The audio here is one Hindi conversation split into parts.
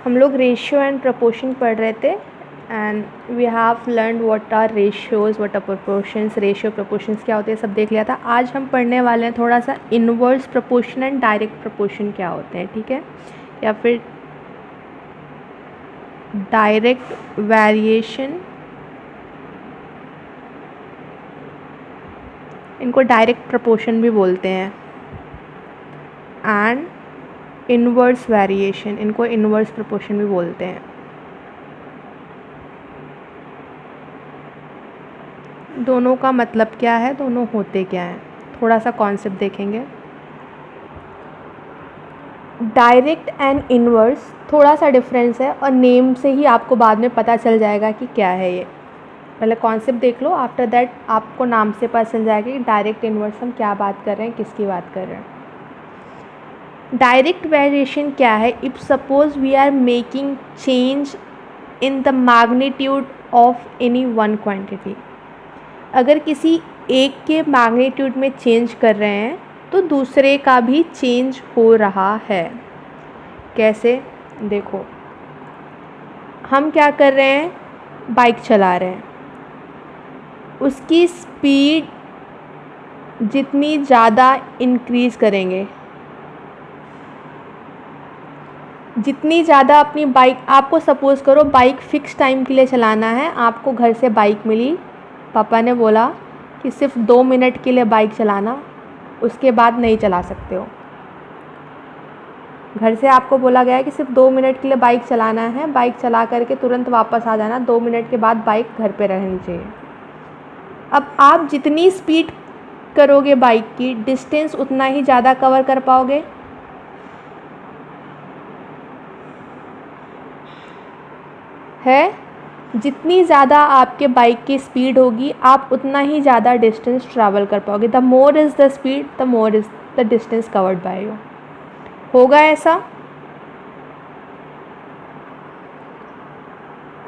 हम लोग रेशियो एंड प्रपोर्शन पढ़ रहे थे and we have learn what are ratios, what are proportions, ratio proportions क्या होते हैं सब देख लिया था। आज हम पढ़ने वाले हैं थोड़ा सा inverse proportion and direct proportion क्या होते हैं, ठीक है, या फिर डायरेक्ट वेरिएशन, इनको डायरेक्ट प्रपोर्शन भी बोलते हैं, एंड इनवर्स वेरिएशन, इनको इनवर्स प्रपोर्शन भी बोलते हैं। दोनों का मतलब क्या है, दोनों होते क्या हैं, थोड़ा सा कॉन्सेप्ट देखेंगे। डायरेक्ट एंड इनवर्स थोड़ा सा डिफरेंस है और नेम से ही आपको बाद में पता चल जाएगा कि क्या है ये। पहले कॉन्सेप्ट देख लो, आफ्टर दैट आपको नाम से पता चल जाएगा कि डायरेक्ट इनवर्स हम क्या बात कर रहे हैं, किसकी बात कर रहे हैं। डायरेक्ट वेरिएशन क्या है? If suppose we are making change in the magnitude of any one quantity, अगर किसी एक के मैग्नीट्यूड में चेंज कर रहे हैं तो दूसरे का भी चेंज हो रहा है। कैसे? देखो, हम क्या कर रहे हैं, बाइक चला रहे हैं, उसकी स्पीड जितनी ज़्यादा इंक्रीज़ करेंगे, जितनी ज़्यादा अपनी बाइक, आपको सपोज़ करो बाइक फ़िक्स टाइम के लिए चलाना है, आपको घर से बाइक मिली, पापा ने बोला कि सिर्फ 2 मिनट के लिए बाइक चलाना, उसके बाद नहीं चला सकते हो। घर से आपको बोला गया है कि सिर्फ 2 मिनट के लिए बाइक चलाना है, बाइक चला करके तुरंत वापस आ जाना, 2 मिनट के बाद बाइक घर पे रहनी चाहिए। अब आप जितनी स्पीड करोगे बाइक की, डिस्टेंस उतना ही ज़्यादा कवर कर पाओगे। है, जितनी ज़्यादा आपके बाइक की स्पीड होगी आप उतना ही ज़्यादा डिस्टेंस ट्रैवल कर पाओगे। The more is the speed, the more is the distance covered by you. होगा ऐसा?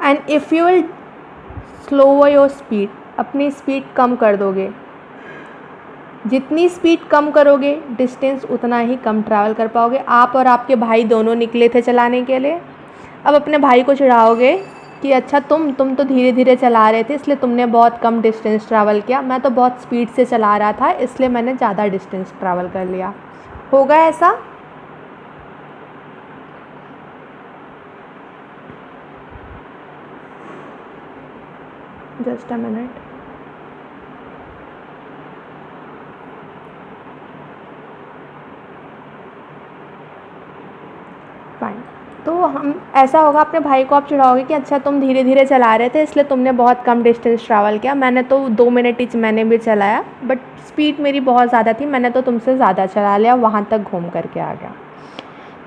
And if you will slower your speed, अपनी स्पीड कम कर दोगे, जितनी स्पीड कम करोगे डिस्टेंस उतना ही कम ट्रैवल कर पाओगे। आप और आपके भाई दोनों निकले थे चलाने के लिए, अब अपने भाई को चिढ़ाओगे कि अच्छा तुम तो धीरे धीरे चला रहे थे इसलिए तुमने बहुत कम डिस्टेंस ट्रैवल किया, मैं तो बहुत स्पीड से चला रहा था इसलिए मैंने ज़्यादा डिस्टेंस ट्रैवल कर लिया। होगा ऐसा? Just a minute. फाइन, तो हम ऐसा होगा, अपने भाई को आप चिढ़ाओगे कि अच्छा तुम धीरे धीरे चला रहे थे इसलिए तुमने बहुत कम डिस्टेंस ट्रैवल किया, मैंने तो 2 मिनट ही मैंने भी चलाया, बट स्पीड मेरी बहुत ज़्यादा थी, मैंने तो तुमसे ज़्यादा चला लिया, वहाँ तक घूम करके आ गया।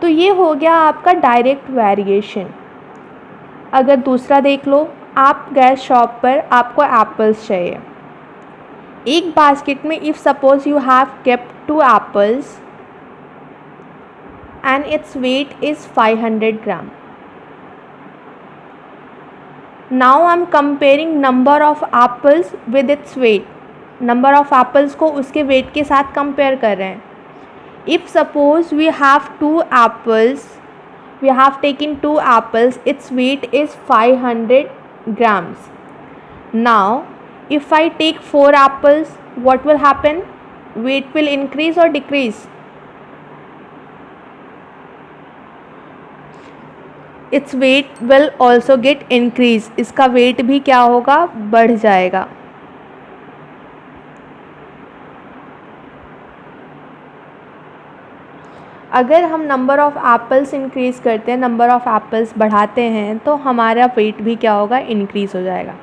तो ये हो गया आपका डायरेक्ट वेरिएशन। अगर दूसरा देख लो, आप गए शॉप पर, आपको एप्पल्स चाहिए, एक बास्केट में if suppose you have kept 2 apples and its weight is 500 gram. Now I am comparing number of apples with its weight. Number of apples को उसके weight के साथ compare कर रहे हैं। If suppose we have 2 apples, we have taken 2 apples, its weight is 500 grams. Now if I take 4 apples, what will happen? Weight will increase or decrease? Its weight will also get increase, इसका वेट भी क्या होगा, बढ़ जाएगा। अगर हम नंबर ऑफ़ एप्पल्स इंक्रीज़ करते हैं, नंबर ऑफ़ एप्पल्स बढ़ाते हैं तो हमारा वेट भी क्या होगा, इंक्रीज़ हो जाएगा।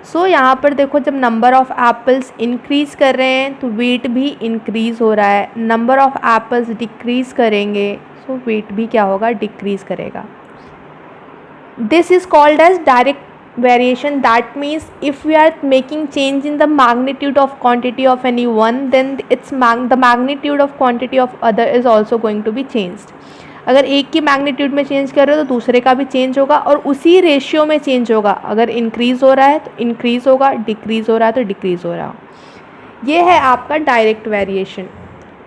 सो यहाँ पर देखो, जब नंबर ऑफ़ एप्पल्स इंक्रीज़ कर रहे हैं तो वेट भी इंक्रीज़ हो रहा है, नंबर ऑफ़ एप्पल्स डिक्रीज़ करेंगे सो वेट भी क्या होगा, डिक्रीज़ करेगा। This is called as direct variation. That means if we are making change in the magnitude of quantity of any one, then the magnitude of quantity of other is also going to be changed. अगर एक की मैग्नीट्यूड में चेंज कर रहे हो तो दूसरे का भी चेंज होगा और उसी रेशियो में चेंज होगा। अगर इंक्रीज़ हो रहा है तो इंक्रीज़ होगा, डिक्रीज़ हो रहा है तो डिक्रीज़ हो रहा। ये है आपका डायरेक्ट वेरिएशन।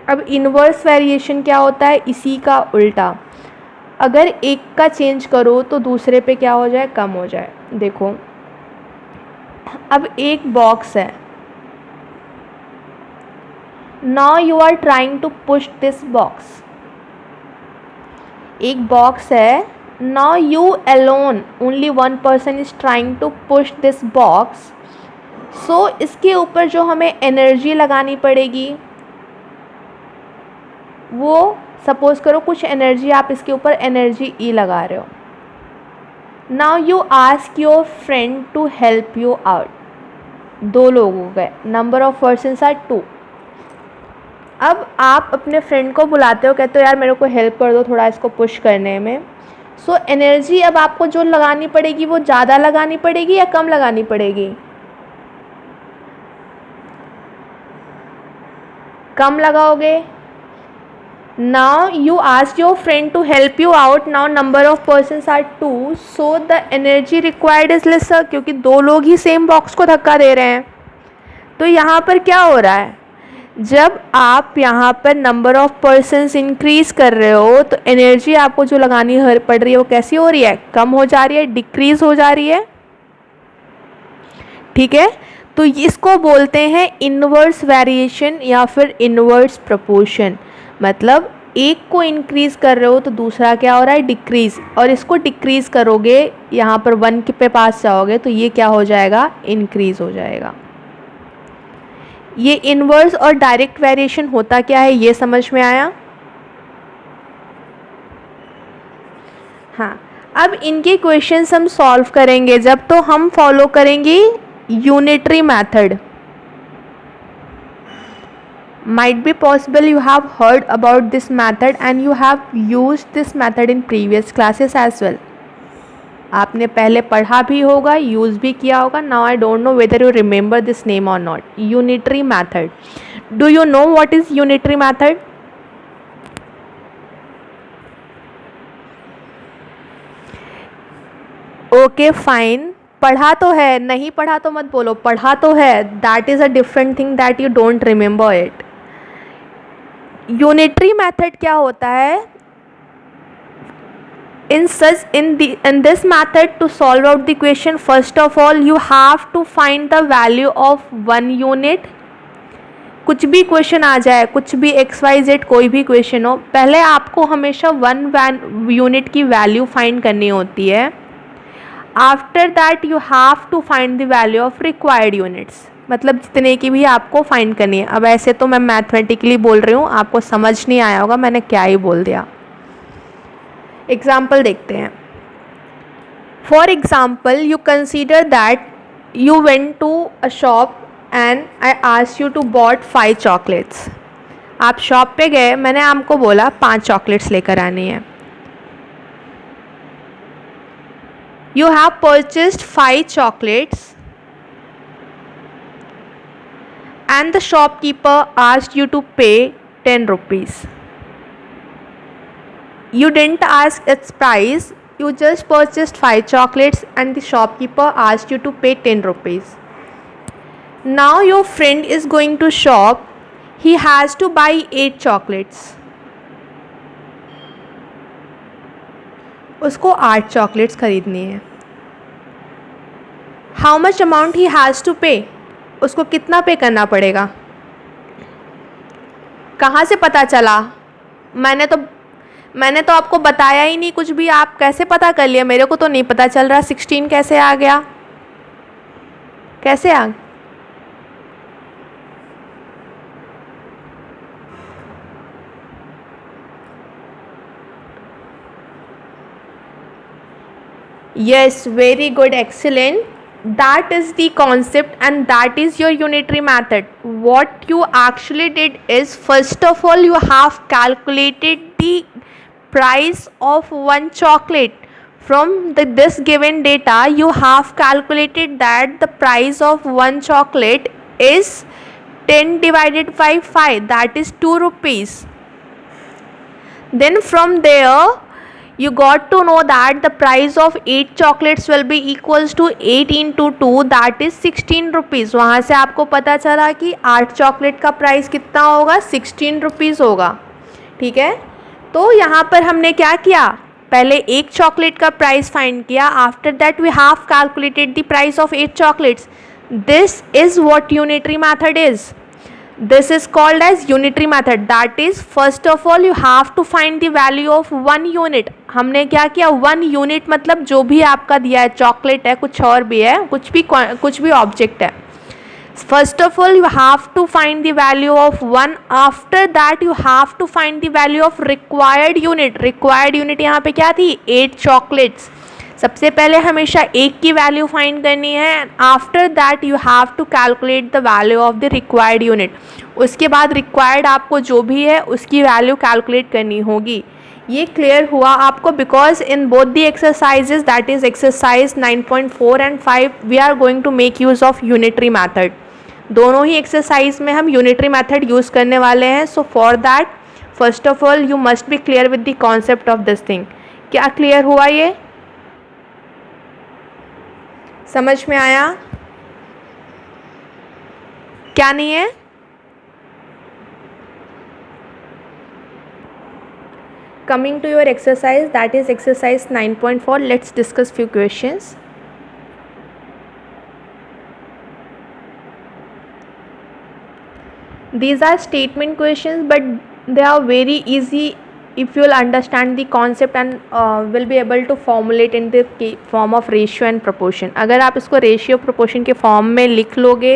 अब इन्वर्स वेरिएशन क्या होता है, इसी का उल्टा। अगर एक का चेंज करो तो दूसरे पे क्या हो जाए, कम हो जाए। देखो अब एक बॉक्स है, now you are trying to push this box. एक बॉक्स है, now you alone, only one person is trying to push this box. So इसके ऊपर जो हमें एनर्जी लगानी पड़ेगी वो, सपोज करो कुछ एनर्जी आप इसके ऊपर एनर्जी ई लगा रहे हो। Now you ask your friend to help you out. 2 लोग हो गए, नंबर ऑफ पर्सन्स आर 2। अब आप अपने फ्रेंड को बुलाते हो, कहते हो यार मेरे को हेल्प कर दो थोड़ा इसको पुश करने में। सो एनर्जी अब आपको जो लगानी पड़ेगी वो ज़्यादा लगानी पड़ेगी या कम लगानी पड़ेगी? कम लगाओगे। Now you ask your friend to help you out. Now number of persons are 2, so the energy required is lesser, क्योंकि 2 लोग ही सेम बॉक्स को धक्का दे रहे हैं। तो यहाँ पर क्या हो रहा है, जब आप यहाँ पर नंबर ऑफ पर्सन्स इंक्रीज कर रहे हो तो एनर्जी आपको जो लगानी पड़ रही है वो कैसी हो रही है, कम हो जा रही है, डिक्रीज हो जा रही है। ठीक है, तो इसको बोलते हैं इनवर्स वेरिएशन या फिर इनवर्स प्रोपोर्शन। मतलब एक को इंक्रीज़ कर रहे हो तो दूसरा क्या हो रहा है, डिक्रीज़, और इसको डिक्रीज़ करोगे यहाँ पर 1 के पास जाओगे तो ये क्या हो जाएगा, इंक्रीज़ हो जाएगा। ये इनवर्स और डायरेक्ट वेरिएशन होता क्या है ये समझ में आया? हाँ, अब इनके क्वेश्चंस हम सॉल्व करेंगे जब, तो हम फॉलो करेंगे unitary method. Might be possible you have heard about this method and you have used this method in previous classes as well. आपने पहले पढ़ा भी होगा, यूज़ भी किया होगा। Now I don't know whether you remember this name or not. Unitary method. Do you know what is unitary method? Okay, fine. पढ़ा तो है, नहीं पढ़ा तो मत बोलो, पढ़ा तो है। That is a different thing that you don't remember it. Unitary method क्या होता है? in this method, to solve out the question, first of all you have to find the value of 1 unit. कुछ भी क्वेश्चन आ जाए, कुछ भी XYZ कोई भी क्वेश्चन हो, पहले आपको हमेशा 1 यूनिट की वैल्यू फाइंड करनी होती है। After that you have to find the value of required units, मतलब जितने की भी आपको फाइंड करनी है। अब ऐसे तो मैं मैथमेटिकली बोल रही हूँ, आपको समझ नहीं आया होगा मैंने क्या ही बोल दिया। एग्जाम्पल देखते हैं। For example you consider that you went to a shop and I asked you to bought 5 chocolates. आप शॉप पे गए, मैंने आपको बोला 5 चॉकलेट्स लेकर आनी है। You have purchased 5 chocolates and the shopkeeper asked you to pay 10 rupees. You didn't ask its price, you just purchased 5 chocolates and the shopkeeper asked you to pay 10 rupees. Now your friend is going to shop, he has to buy 8 chocolates. उसको 8 चॉकलेट्स खरीदनी है। How much amount he has to pay? उसको कितना पे करना पड़ेगा? कहाँ से पता चला? मैंने तो आपको बताया ही नहीं कुछ भी, आप कैसे पता कर लिया? मेरे को तो नहीं पता चल रहा 16 कैसे आ गया, कैसे आ? Yes, very good, excellent. That is the concept and that is your unitary method. What you actually did is, first of all you have calculated the price of 1 chocolate. From this given data you have calculated that the price of 1 chocolate is 10 divided by 5, that is 2 rupees. Then from there you got to know that the price of 8 chocolates will be equals to 8 into 2, that is 16 rupees. वहाँ से आपको पता चला कि 8 चॉकलेट का प्राइस कितना होगा, 16 रुपीज़ होगा। ठीक है, तो यहाँ पर हमने क्या किया, पहले एक चॉकलेट का प्राइस फाइंड किया, after that we have calculated the price of 8 chocolates. This is what unitary method is. This is called as unitary method. That is, first of all you have to find the value of 1 unit. हमने क्या किया, 1 unit मतलब जो भी आपका दिया है, चॉकलेट है, कुछ और भी है, कुछ भी ऑब्जेक्ट है. First of all you have to find the value of 1. After that you have to find the value of required unit. Required unit यहाँ पे क्या थी, 8 चॉकलेट्स. सबसे पहले हमेशा एक की वैल्यू फाइंड करनी है. After that you have to calculate the value of the required unit. उसके बाद रिक्वायर्ड आपको जो भी है उसकी वैल्यू कैलकुलेट करनी होगी. ये क्लियर हुआ आपको, because in both the exercises, that is exercise 9.4 and 5, we are going to make use of unitary method. दोनों ही एक्सरसाइज में हम यूनिटरी मैथड यूज़ करने वाले हैं. So for that first of all you must be clear with the concept of this thing. क्या क्लियर हुआ, ये समझ में आया? क्या नहीं है? Coming to your exercise, that is exercise 9.4. Let's discuss few questions. These are statement questions, but they are very easy if you will understand the concept and will be able to formulate in the form of ratio and proportion. अगर आप इसको रेशियो प्रोपोर्शन के फॉर्म में लिख लोगे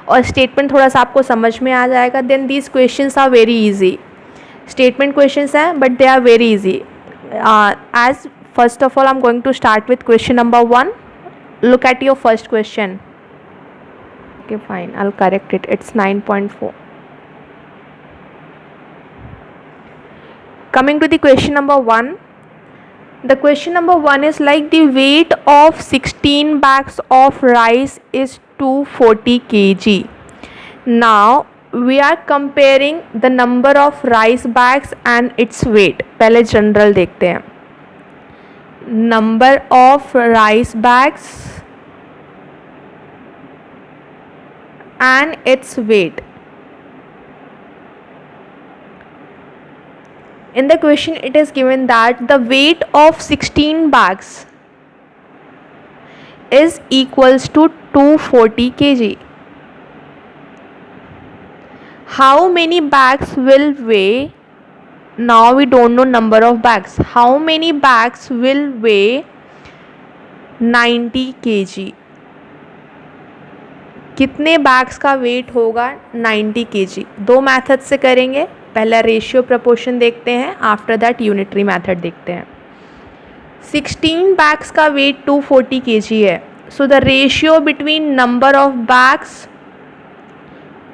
और स्टेटमेंट थोड़ा सा आपको समझ में आ जाएगा, then these questions are very easy. Statement questions हैं but they are very easy. As first of all I am going to start with question number 1. Look at your first question. Okay fine, I will correct it. It's 9.4. Coming to the question number 1, the question number 1 is like the weight of 16 bags of rice is 240 kg. Now we are comparing the number of rice bags and its weight. पहले जनरल देखते हैं. Number of rice bags and its weight. In the question it is given that the weight of 16 bags is equals to 240 kg. How many bags will weigh? Now we don't know number of bags. How many bags will weigh 90 kg? कितने बैग्स का वेट होगा 90 kg? दो मेथड से करेंगे. पहला रेशियो प्रपोर्शन देखते हैं, आफ्टर दैट यूनिटरी मेथड देखते हैं. 16 बैग्स का वेट 240 kg है. So the ratio between number of bags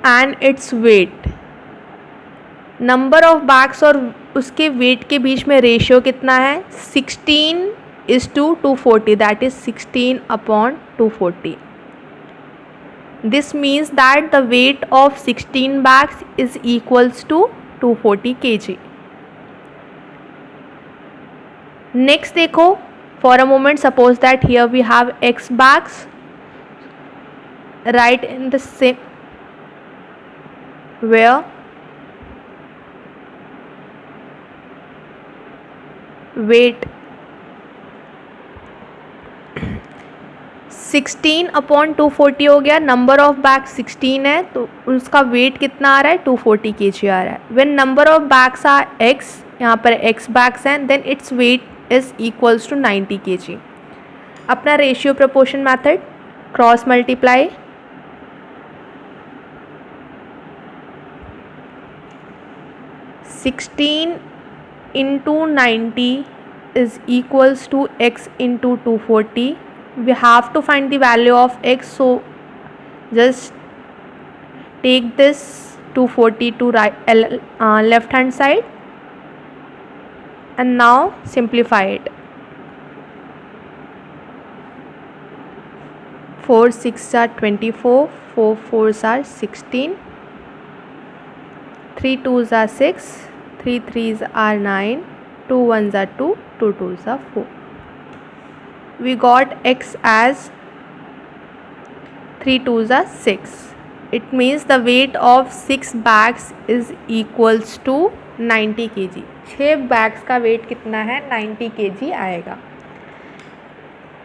and its weight, number of bags और उसके वेट के बीच में रेशियो कितना है, 16:240, that is 16/240. This means that the weight of 16 bags is equals to 240 kg. Next देखो, for a moment suppose that here we have x bags, write in the same where weight 16/240 हो गया. नंबर ऑफ बैग 16 है तो उसका वेट कितना आ रहा है, 240 kg आ रहा है. When number of bags are x, यहाँ पर x बैग्स हैं, then its weight is equals to 90 kg. अपना ratio proportion method, cross multiply, (16 × 90 is equals to x into 240. We have to find the value of x, so just take this 240 to left hand side and now simplify it. 4 6 are 24, 4 4s are 16, 3 2s are 6, 3 3s are 9, 2 1s are 2, 2 2s are 4. We got x as 3 2s are 6. It means the weight of 6 bags is equals to 90 kg. 6 bags का वेट कितना है, 90 kg आएगा।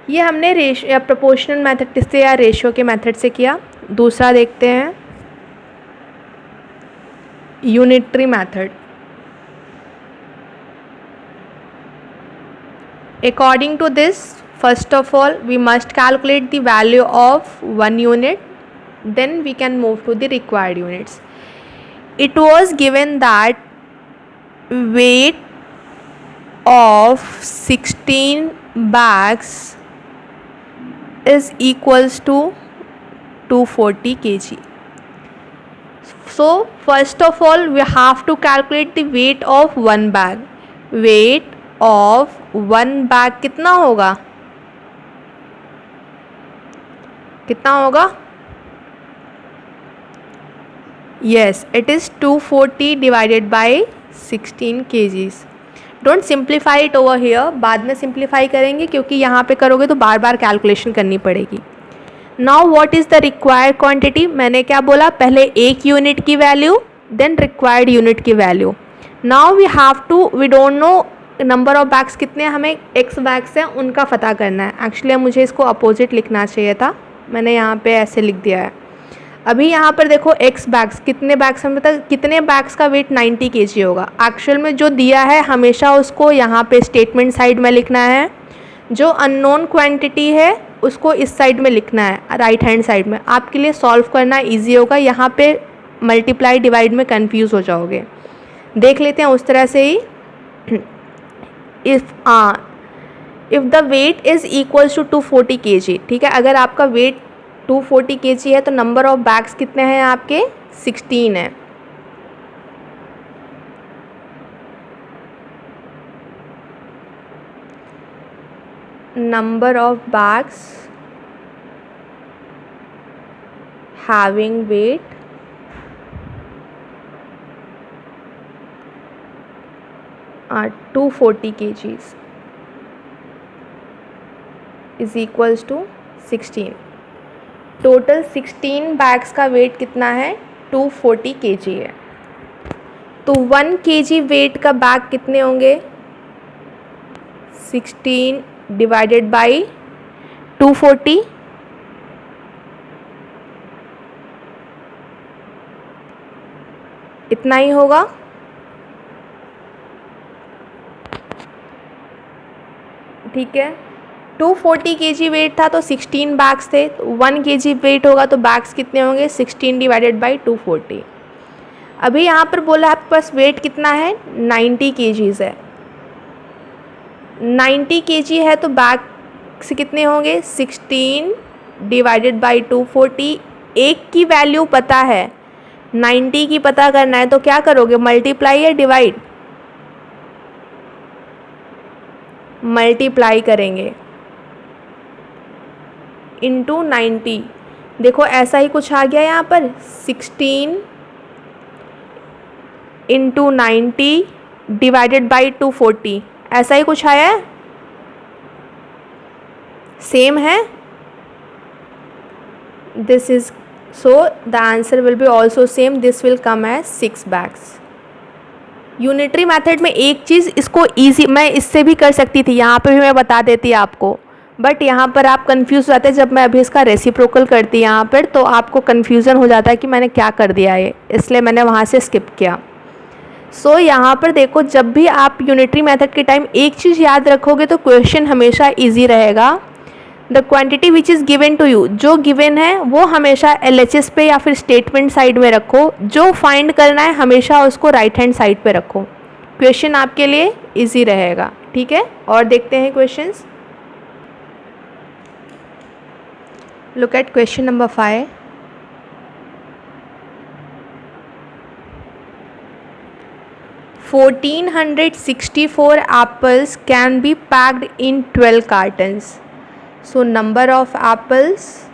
ये हमने रेशियो प्रोपोर्शनल मेथड से या रेशियो के मेथड से किया। दूसरा देखते हैं, unitary method. According to this, first of all, we must calculate the value of 1 unit, then we can move to the required units. It was given that weight of 16 bags is equals to 240 kg. So first of all, we have to calculate the weight of 1 bag. Weight of 1 bag कितना होगा, कितना होगा? Yes, it is 240 divided by 16 kgs. Don't simplify it over here, बाद में सिंप्लीफाई करेंगे क्योंकि यहाँ पे करोगे तो बार बार कैलकुलेशन करनी पड़ेगी. Now what is the required quantity? मैंने क्या बोला, पहले एक यूनिट की वैल्यू, देन रिक्वायर्ड यूनिट की value. Now we have to, we don't know number of bags कितने, हमें एक्स बैग्स हैं उनका पता करना है. एक्चुअली मुझे इसको अपोजिट लिखना चाहिए था, मैंने यहाँ पे ऐसे लिख दिया है. अभी यहाँ पर देखो एक्स बैग्स, कितने बैग्स हमें पता, कितने बैग्स का वेट 90 kg होगा. एक्चुअल में जो दिया है हमेशा उसको यहाँ पे स्टेटमेंट साइड में लिखना है, जो अननोन क्वांटिटी है उसको इस साइड में लिखना है, राइट हैंड साइड में. आपके लिए सॉल्व करना ईजी होगा, यहाँ पे मल्टीप्लाई डिवाइड में कन्फ्यूज़ हो जाओगे. देख लेते हैं उस तरह से ही. If the weight is equals to 240 kg, ठीक है. अगर आपका वेट 240 kg है तो नंबर ऑफ बैग्स कितने हैं आपके, 16 है. Number of bags having weight 240 kgs is equals to 16. Total 16 bags का वेट कितना है, 240 kg है. तो 1 kg वेट का बैग कितने होंगे, 16 डिवाइडेड बाई 240. इतना ही होगा. ठीक है, 240 kg वेट था तो 16 बैग्स थे, तो 1 kg वेट होगा तो बैग्स कितने होंगे, 16 डिवाइडेड बाई 240. अभी यहाँ पर बोला आपके पास वेट कितना है, 90 kgs है. 90 kg है तो बैग्स कितने होंगे, 16 डिवाइडेड बाई 240. एक की वैल्यू पता है, 90 की पता करना है तो क्या करोगे, मल्टीप्लाई या डिवाइड, मल्टीप्लाई करेंगे इंटू 90. देखो ऐसा ही कुछ आ गया यहाँ पर, 16 इंटू 90 डिवाइडेड बाई 240, ऐसा ही कुछ आया है, सेम है. This is, so the answer will be also same, this will come as 6 bags. Unitary method में एक चीज़ इसको इजी, मैं इससे भी कर सकती थी, यहाँ पे भी मैं बता देती आपको, बट यहाँ पर आप कंफ्यूज हो जाते हैं. जब मैं अभी इसका रेसिप्रोकल करती यहाँ पर तो आपको कन्फ्यूज़न हो जाता है कि मैंने क्या कर दिया है, इसलिए मैंने वहाँ से स्किप किया. सो यहाँ पर देखो, जब भी आप यूनिटरी मेथड के टाइम एक चीज़ याद रखोगे तो क्वेश्चन हमेशा ईजी रहेगा. The quantity which is given to you, जो गिवन है वो हमेशा LHS पे या फिर स्टेटमेंट साइड में रखो, जो फाइंड करना है हमेशा उसको राइट हैंड साइड पे रखो. क्वेश्चन आपके लिए इजी रहेगा. ठीक है, और देखते हैं questions. Look at question number 5. $1,464 apples can be packed in 12 cartons. So number of apples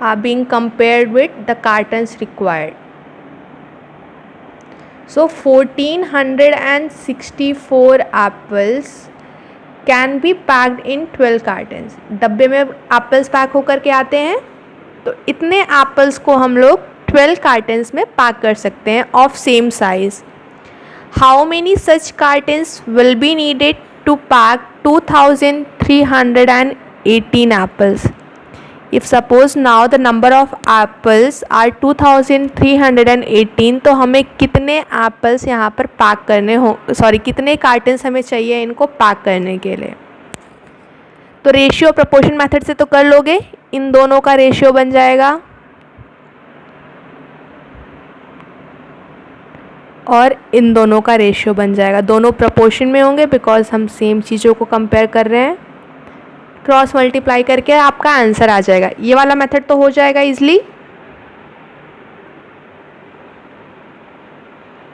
are being compared with the cartons required. So 1,464 apples can be packed in 12 cartons. डब्बे में एप्पल्स पैक होकर के आते हैं, तो इतने एप्पल्स को हम लोग 12 कार्टन्स में पैक कर सकते हैं of same size. How many such cartons will be needed to pack 2318 apples? If suppose now the number of apples are 2318, तो हमें कितने एप्पल्स यहाँ पर पैक करने हो, सॉरी कितने कार्टन्स हमें चाहिए इनको पैक करने के लिए? तो रेशियो प्रोपोर्शन मेथड से तो कर लोगे, इन दोनों का रेशियो बन जाएगा और इन दोनों का रेशियो बन जाएगा, दोनों प्रोपोर्शन में होंगे बिकॉज हम सेम चीज़ों को कंपेयर कर रहे हैं। क्रॉस मल्टीप्लाई करके आपका आंसर आ जाएगा। ये वाला मेथड तो हो जाएगा इजली।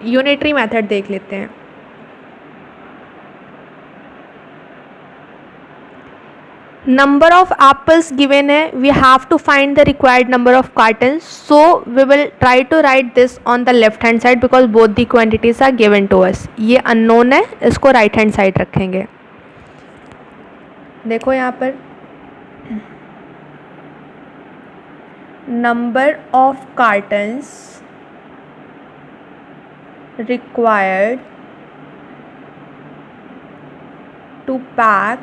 यूनिटरी मेथड देख लेते हैं। नंबर ऑफ एप्पल्स गिवन है, we have to find the required number of cartons, so we will try to write this on the left hand side because both the quantities are given to us. ये अननोन है, इसको राइट हैंड साइड रखेंगे। देखो यहाँ पर number of cartons required to pack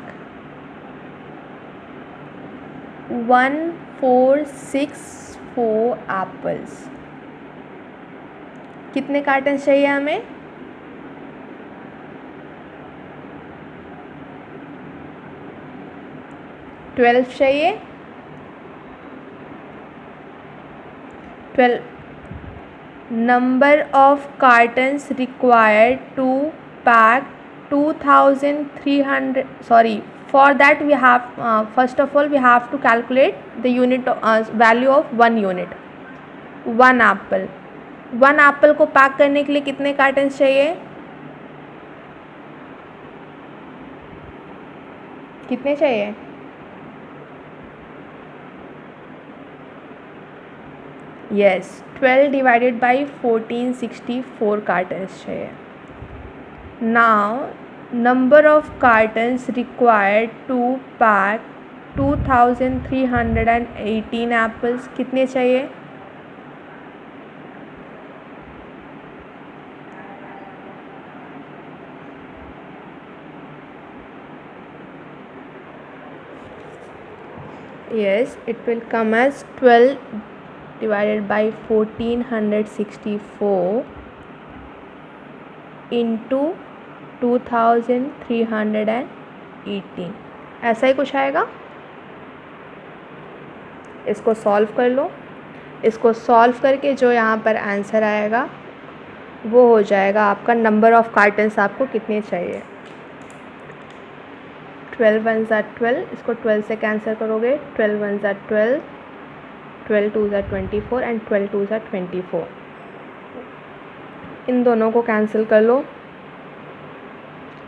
1464 apples. कितने कार्टन्स चाहिए हमें? 12 चाहिए। 12 number of cartons required to pack 2300, sorry, for that we have first of all we have to calculate the unit value of 1 unit, 1 apple। 1 apple को पैक करने के लिए कितने कार्टन्स चाहिए? कितने चाहिए? yes, 12 divided by 1464 कार्टन्स चाहिए। now number of cartons required to pack 2318 apples कितने चाहिए? yes, it will come as 12 divided by 1464 into 2318, ऐसा ही कुछ आएगा। इसको सॉल्व कर लो। इसको सॉल्व करके जो यहाँ पर आंसर आएगा वो हो जाएगा आपका नंबर ऑफ कार्टन्स आपको कितने चाहिए। 12 1 ज़ा 12, इसको 12 से कैंसिल करोगे, 12 1 ज़ा 12, 12 2 ज़ा 24 एंड 12 2 ज़ा 24। इन दोनों को कैंसिल कर लो।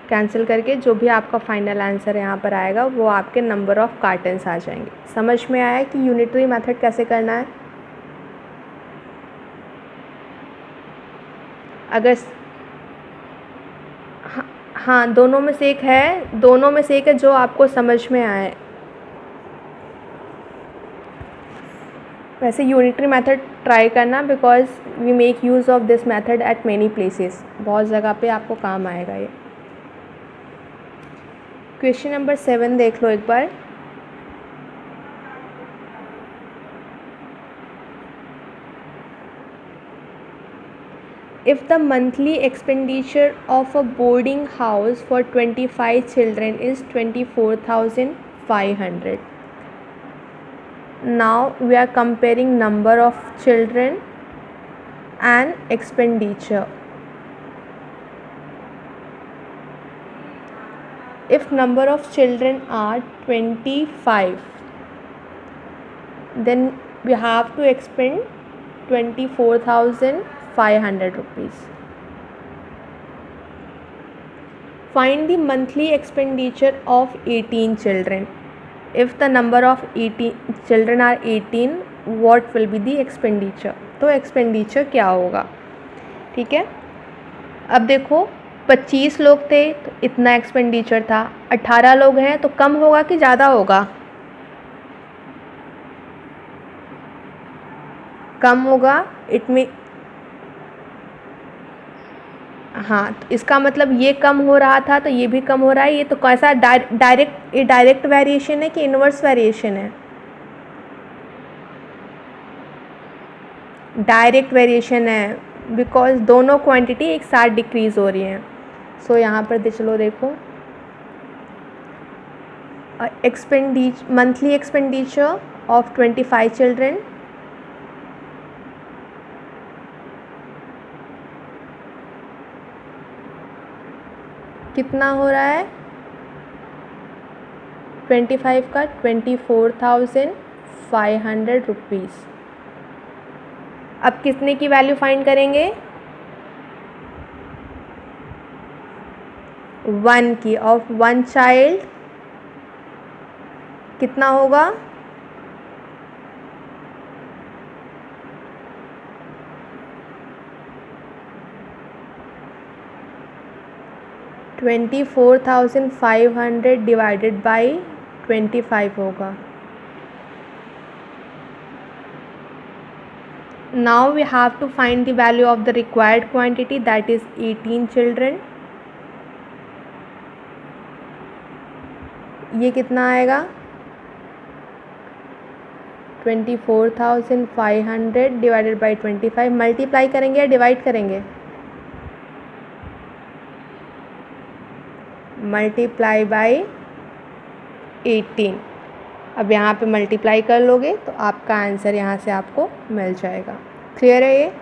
कैंसिल करके जो भी आपका फाइनल आंसर यहाँ पर आएगा वो आपके नंबर ऑफ कार्टन्स आ जाएंगे। समझ में आया कि यूनिटरी मेथड कैसे करना है? अगर हाँ, दोनों में से एक है, दोनों में से एक है जो आपको समझ में आए। वैसे यूनिटरी मेथड ट्राई करना because we make use of this method at many places, बहुत जगह पे आपको काम आएगा ये। क्वेश्चन नंबर 7 देख लो एक बार। If the monthly expenditure of a boarding house for 25 children is 24,500. Now we are comparing number of children and expenditure. If number of children are 25, then we have to expend 24,500 rupees. Find the monthly expenditure of 18 children. If the number of 18 children are 18, what will be the expenditure? तो expenditure क्या होगा? ठीक है, अब देखो 25 लोग थे तो इतना एक्सपेंडिचर था, 18 लोग हैं तो कम होगा कि ज़्यादा होगा? कम होगा। इट में हाँ, तो इसका मतलब ये कम हो रहा था तो ये भी कम हो रहा है। ये तो कैसा डायरेक्ट वेरिएशन है कि इन्वर्स वेरिएशन है? डायरेक्ट वेरिएशन है, बिकॉज दोनों क्वांटिटी एक साथ डिक्रीज़ हो रही हैं। सो यहाँ पर चलो देखो, मंथली एक्सपेंडिचर ऑफ 25 चिल्ड्रेन कितना हो रहा है? 25 का 24,500 रुपीज़। अब कितने की वैल्यू फाइंड करेंगे? 1 की। ऑफ 1 चाइल्ड कितना होगा? 24,500 डिवाइडेड बाई 25 होगा। Now we have to find the value of the required quantity, that is 18 children. ये कितना आएगा? 24,500 डिवाइडेड बाई 25। मल्टीप्लाई करेंगे या डिवाइड करेंगे? Multiply by 18। अब यहाँ पे मल्टीप्लाई कर लोगे तो आपका आंसर यहाँ से आपको मिल जाएगा। क्लियर है ये?